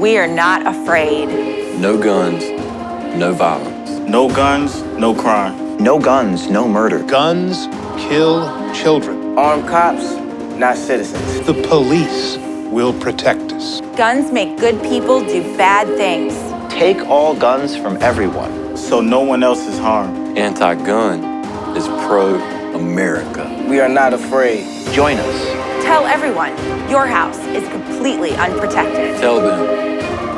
We are not afraid. No guns, no violence. No guns, no crime. No guns, no murder. Guns kill children. Armed cops, not citizens. The police will protect us. Guns make good people do bad things. Take all guns from everyone, so no one else is harmed. Anti-gun is pro-America. We are not afraid. Join us. Tell everyone your house is completely unprotected. Tell them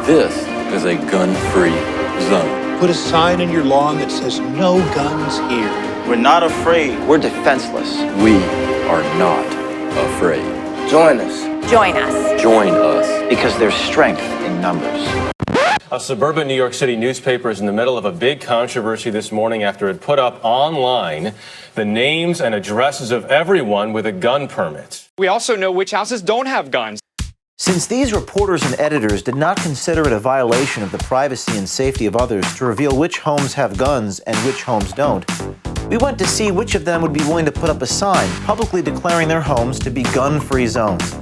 this is a gun-free zone. Put a sign in your lawn that says no guns here. We're not afraid. We're defenseless. We are not afraid. Join us. Join us. Join us. Because there's strength in numbers. A suburban New York City newspaper is in the middle of a big controversy this morning after it put up online the names and addresses of everyone with a gun permit. We also know which houses don't have guns. Since these reporters and editors did not consider it a violation of the privacy and safety of others to reveal which homes have guns and which homes don't, we went to see which of them would be willing to put up a sign publicly declaring their homes to be gun-free zones.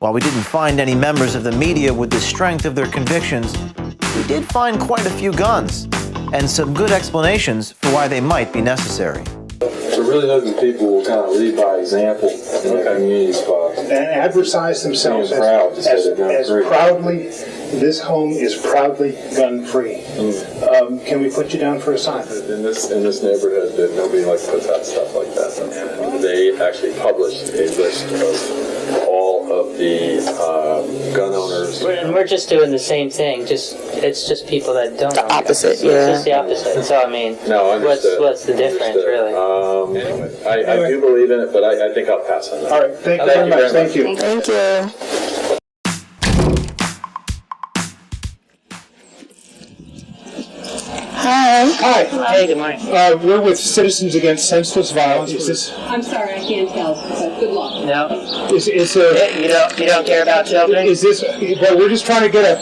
While we didn't find any members of the media with the strength of their convictions, we did find quite a few guns and some good explanations for why they might be necessary. So really hoping people will kind of lead by example in their community spots. And advertise themselves as proudly, this home is proudly gun-free. Can we put you down for a sign? In this neighborhood, that nobody puts out stuff like that. They actually publish a list of all of the gun owners. And we're just doing the same thing. It's just people that don't. The opposite, It's just the opposite. So I mean, what's the difference, really? Anyway, I do believe in it, but I think I'll pass on that. All right, thank you very much. Thank you. Thank you. Hi. Hi. Hey, good morning. We're with Citizens Against Senseless Violence. Is this? I'm sorry, I can't tell, but good luck. No. You don't care about children? Is this? Well, we're just trying to get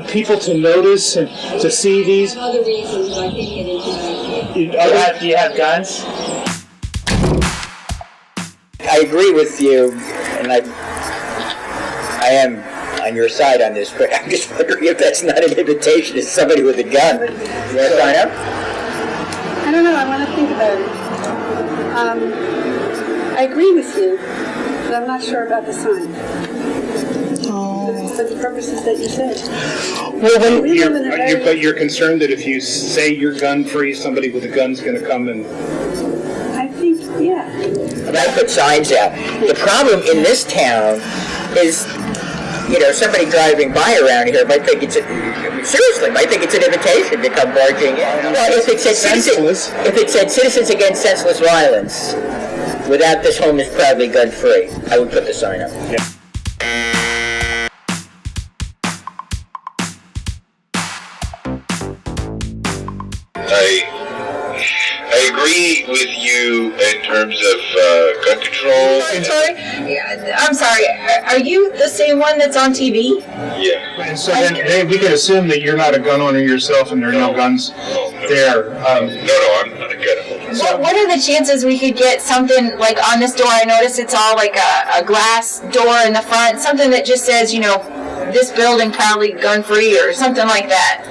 people to notice and to see these. Other reasons, but I can't get into that. Do you have guns? I agree with you, and I am on your side on this, but I'm just wondering if that's not an invitation to somebody with a gun. You want to sign up? I don't know, I want to think about it. I agree with you, but I'm not sure about the sign. For the purposes that you said. Well, but you're concerned that if you say you're gun-free, somebody with a gun's going to come and... I think, yeah. I put signs out. The problem in this town is, somebody driving by around here might think it's an invitation to come barging in. Well, if it said Citizens Against Senseless Violence, without this home is proudly gun-free, I would put the sign up. Yeah. I agree with you in terms of gun control. I'm sorry. Are you the same one that's on TV? Yeah. And so then we can assume that you're not a gun owner yourself and there are no guns there. No, I'm not a gun owner. What are the chances we could get something like on this door? I notice it's all like a glass door in the front, something that just says, this building proudly gun-free or something like that.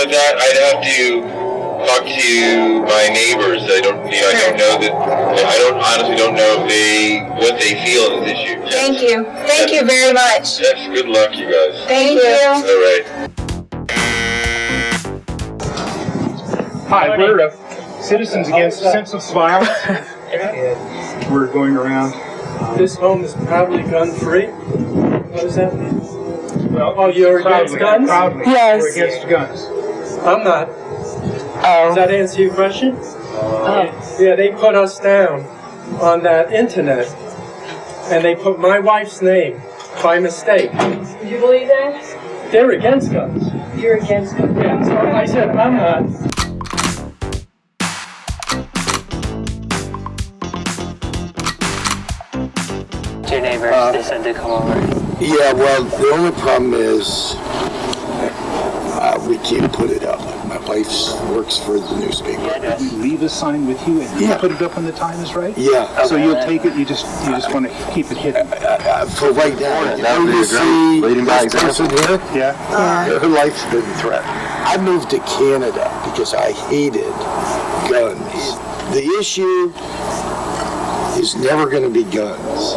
That I'd have to talk to my neighbors. I honestly don't know what they feel on this issue. Thank you. Thank you very much. Yes, good luck, you guys. Thank you. All right. Hi, we're Citizens Against Senseless Violence. We're going around. This home is proudly gun-free? What does that mean? Well, you're against guns? Proudly. Yes. We're against guns. I'm not. Does that answer your question? Yeah, they put us down on that internet, and they put my wife's name by mistake. Do you believe that? They're against guns. You're against guns? Yeah, so I said I'm not. Your neighbors, they said to come over. Yeah, well, the only problem is we can't put it up. My wife works for the newspaper. You leave a sign with you and you put it up when the time is right? Yeah. So you'll take it, you just want to keep it hidden? For right now. You see this person here? Her life's been threatened. I moved to Canada because I hated guns. The issue is never going to be guns.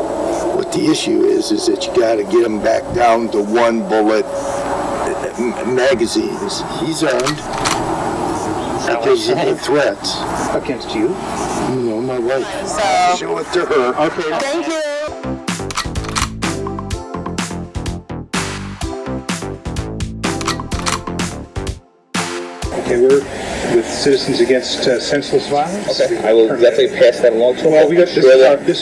What the issue is that you got to get them back down to one bullet magazines. He's armed because of the threats. Against you? No, my wife. Show it to her. Okay. Thank you. Okay, we're with Citizens Against Senseless Violence. Okay, I will definitely pass that along to them. Well, this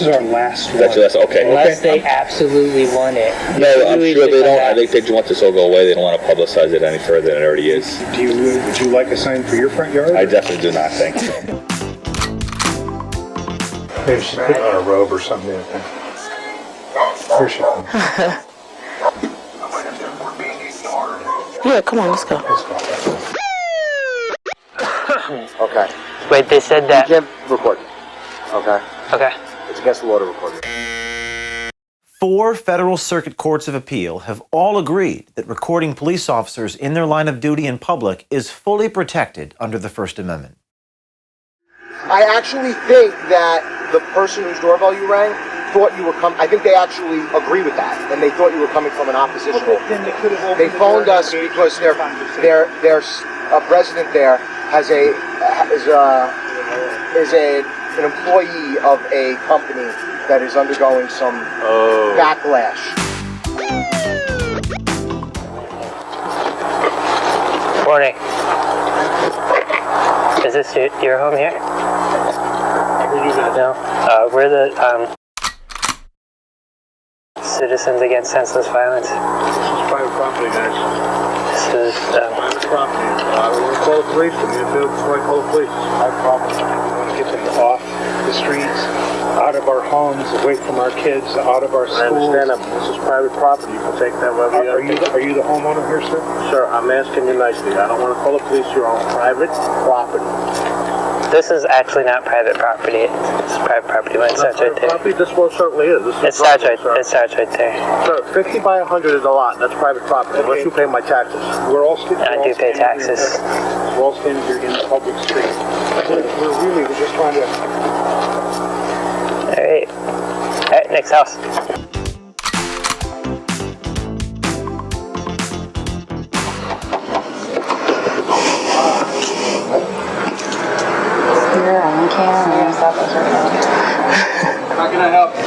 is our last one. That's your last, okay. Unless they absolutely want it. No, I'm sure they don't. I think they just want this all to go away. They don't want to publicize it any further than it already is. Would you like a sign for your front yard? I definitely do not, thank you. Maybe she put on a robe or something like that. Here she comes. We're being ignored. Yeah, come on, let's go. Okay. Wait, they said that. You can't record. Okay. Okay. It's against the law to record. 4 federal circuit courts of appeal have all agreed that recording police officers in their line of duty in public is fully protected under the First Amendment. I actually think that the person whose doorbell you rang thought you were coming. I think they actually agree with that, and they thought you were coming from an oppositional. They phoned us because their president there is an employee of a company that is undergoing some backlash. Morning. Is this your home here? No. We're the Citizens Against Senseless Violence. This is private property, guys. This is private property. We want to call the police. We need to call the police. Private property. We want to get them off the streets, out of our homes, away from our kids, out of our schools. I understand that. This is private property. You can take that wherever you are you the homeowner here, sir? Sir, I'm asking you nicely. I don't want to call the police. You're on private property. This is actually not private property. It's private property, but it starts right there. Property? This one certainly is. It starts right there. Sir, 50 by 100 is a lot. That's private property, unless you pay my taxes. We're all I do pay taxes. We're all standing here in the public street. We're just trying to... All right, next house. You're on camera. How can I help you?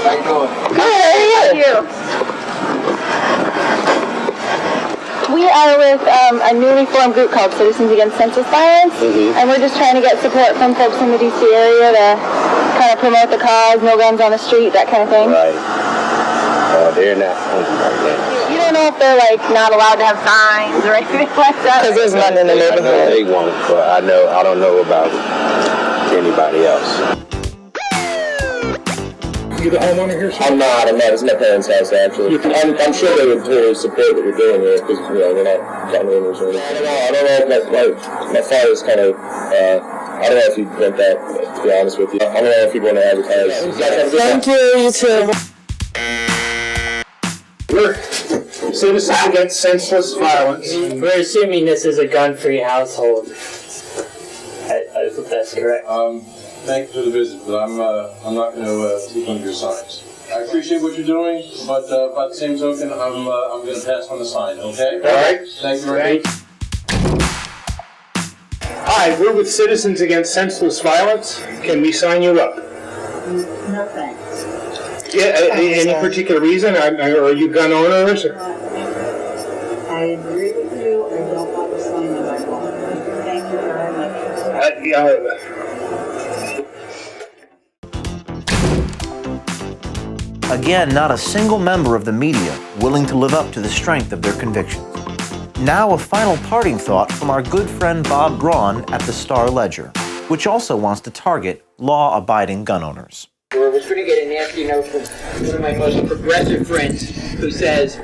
How you doing? Good, how are you? We are with a newly formed group called Citizens Against Senseless Violence, and we're just trying to get support from folks in the D.C. area to kind of promote the cause, no guns on the street, that kind of thing. Right. They're not hungry right now. You don't know if they're like not allowed to have signs or anything like that? Because there's none in the neighborhood. They won't, but I don't know about anybody else. You the homeowner here, sir? I'm not. It's my parents' house, actually. I'm sure they would totally support what we're doing here, because, we're not gun owners or anything. I don't know. My father's kind of, I don't know if he'd want that, to be honest with you. I don't know if he'd want to advertise. Thank you, you too. We're Citizens Against Senseless Violence. We're assuming this is a gun-free household. I hope that's correct. Thank you for the visit, but I'm not going to take on your signs. I appreciate what you're doing, but by the same token, I'm going to pass on the sign, okay? All right. Thank you very much. Hi, we're with Citizens Against Senseless Violence. Can we sign you up? No thanks. Yeah, any particular reason? Are you gun owners? I agree with you. I don't want to sign that I want. Thank you very much. Again, not a single member of the media willing to live up to the strength of their convictions. Now a final parting thought from our good friend Bob Braun at the Star-Ledger, which also wants to target law-abiding gun owners. We're going to get a nasty note from one of my most progressive friends who says,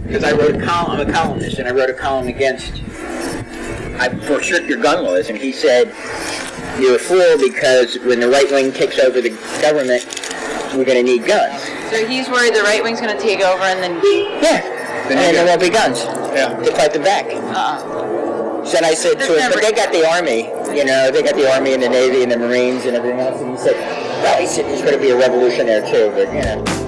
because I'm a columnist, and I wrote a column against for stricter gun laws, and he said, you're a fool because when the right wing takes over the government, we're going to need guns. So he's worried the right wing's going to take over and then... Yeah, and then there won't be guns to fight them back. So then I said to him, but they got the Army, you know, they got the Army and the Navy and the Marines and everything else, and he said, well, he said, there's going to be a revolution there too, but, you know.